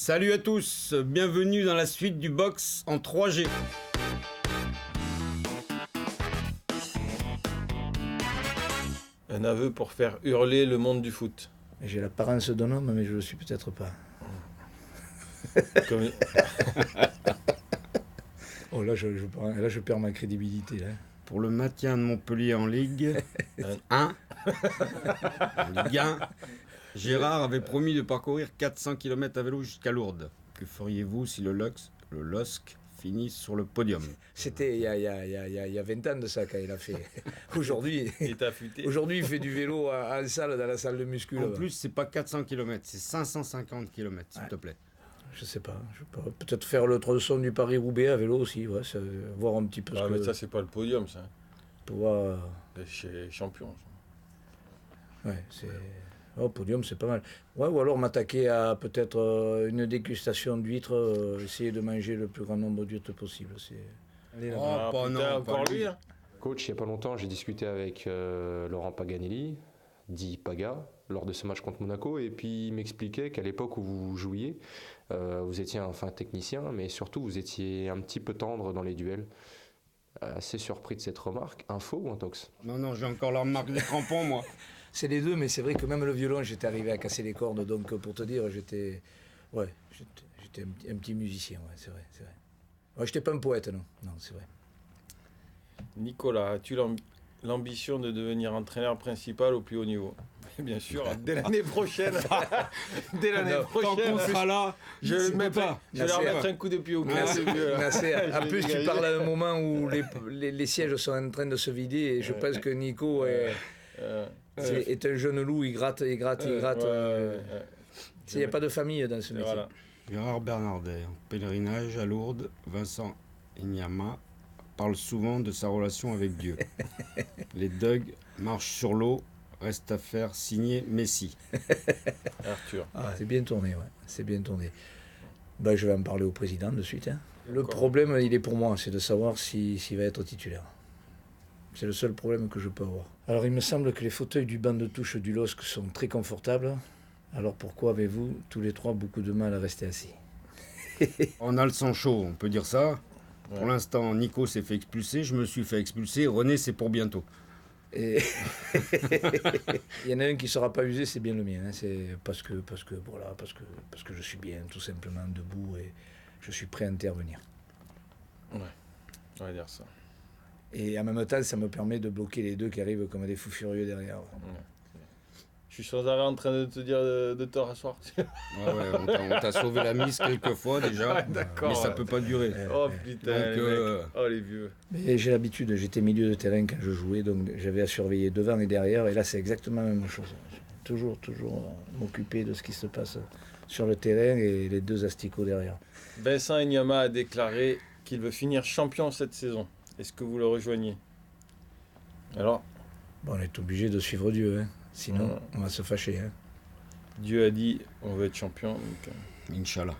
Salut à tous, bienvenue dans la suite du box en 3G. Un aveu pour faire hurler le monde du foot. J'ai l'apparence d'un homme, mais je ne le suis peut-être pas. Comme... Oh là, je perds ma crédibilité. Là. Pour le maintien de Montpellier en Ligue 1, en Ligue 1, Gérard avait promis de parcourir 400 km à vélo jusqu'à Lourdes. Que feriez-vous si le LOSC finit sur le podium? C'était il y a 20 ans de ça quand il a fait. Aujourd'hui, il fait du vélo en salle, dans la salle de muscu. En plus, c'est pas 400 km, c'est 550 km, s'il te plaît. Je sais pas. Je peux peut-être faire le tronçon du Paris-Roubaix à vélo aussi, ouais, voir un petit peu mais ça, c'est pas le podium, ça. Pouvoir... Chez champion. Ouais, c'est... Oh, podium, c'est pas mal. Ouais, ou alors m'attaquer à peut-être une dégustation d'huîtres, essayer de manger le plus grand nombre d'huîtres possible. Encore lui, hein. Coach, il n'y a pas longtemps, j'ai discuté avec Laurent Paganelli, dit Paga, lors de ce match contre Monaco, et puis il m'expliquait qu'à l'époque où vous jouiez, vous étiez un fin technicien, mais surtout vous étiez un petit peu tendre dans les duels. Assez surpris de cette remarque. Info ou intox? Non, j'ai encore la remarque des crampons, moi. C'est les deux, mais c'est vrai que même le violon, j'étais arrivé à casser les cordes. Donc, pour te dire, j'étais un petit musicien, ouais, c'est vrai. Ouais, j'étais pas un poète, non, c'est vrai. Nicolas, as-tu l'ambition de devenir entraîneur principal au plus haut niveau? Bien sûr, dès l'année prochaine. Tant qu'on sera là, je vais leur mettre un coup de pied au cul. En plus, tu parles à un moment où les sièges sont en train de se vider et je pense que Nico est un jeune loup, il gratte. Il n'y a pas de famille dans ce métier. Voilà. Gérard Bernardet, en pèlerinage à Lourdes, Vincent Inyama parle souvent de sa relation avec Dieu. Les Dogs marchent sur l'eau, reste à faire signer Messi. Arthur. C'est bien tourné, ouais. C'est bien tourné. Ben, je vais en parler au président de suite. Hein. Le problème, il est pour moi, c'est de savoir s'il va être titulaire. C'est le seul problème que je peux avoir. Alors, il me semble que les fauteuils du banc de touche du LOSC sont très confortables. Alors, pourquoi avez-vous, tous les trois, beaucoup de mal à rester assis? On a le sang chaud, on peut dire ça. Ouais. Pour l'instant, Nico s'est fait expulser, je me suis fait expulser. René, c'est pour bientôt. Et il y en a un qui ne sera pas usé, c'est bien le mien. Hein. C'est parce que je suis bien, tout simplement, debout et je suis prêt à intervenir. Ouais, on va dire ça. Et en même temps, ça me permet de bloquer les deux qui arrivent comme des fous furieux derrière. Ouais. Je suis sans arrêt en train de te dire de te rasseoir. On t'a sauvé la mise quelques fois déjà, d'accord, mais ça peut pas durer. Oh putain, donc, les vieux. Mais j'ai l'habitude, j'étais milieu de terrain quand je jouais, donc j'avais à surveiller devant et derrière, et là c'est exactement la même chose. Toujours m'occuper de ce qui se passe sur le terrain et les deux asticots derrière. Vincent Inyama a déclaré qu'il veut finir champion cette saison. Est-ce que vous le rejoignez? Alors on est obligé de suivre Dieu, hein. Sinon, on va se fâcher. Hein. Dieu a dit, on veut être champion. Donc... Inch'Allah.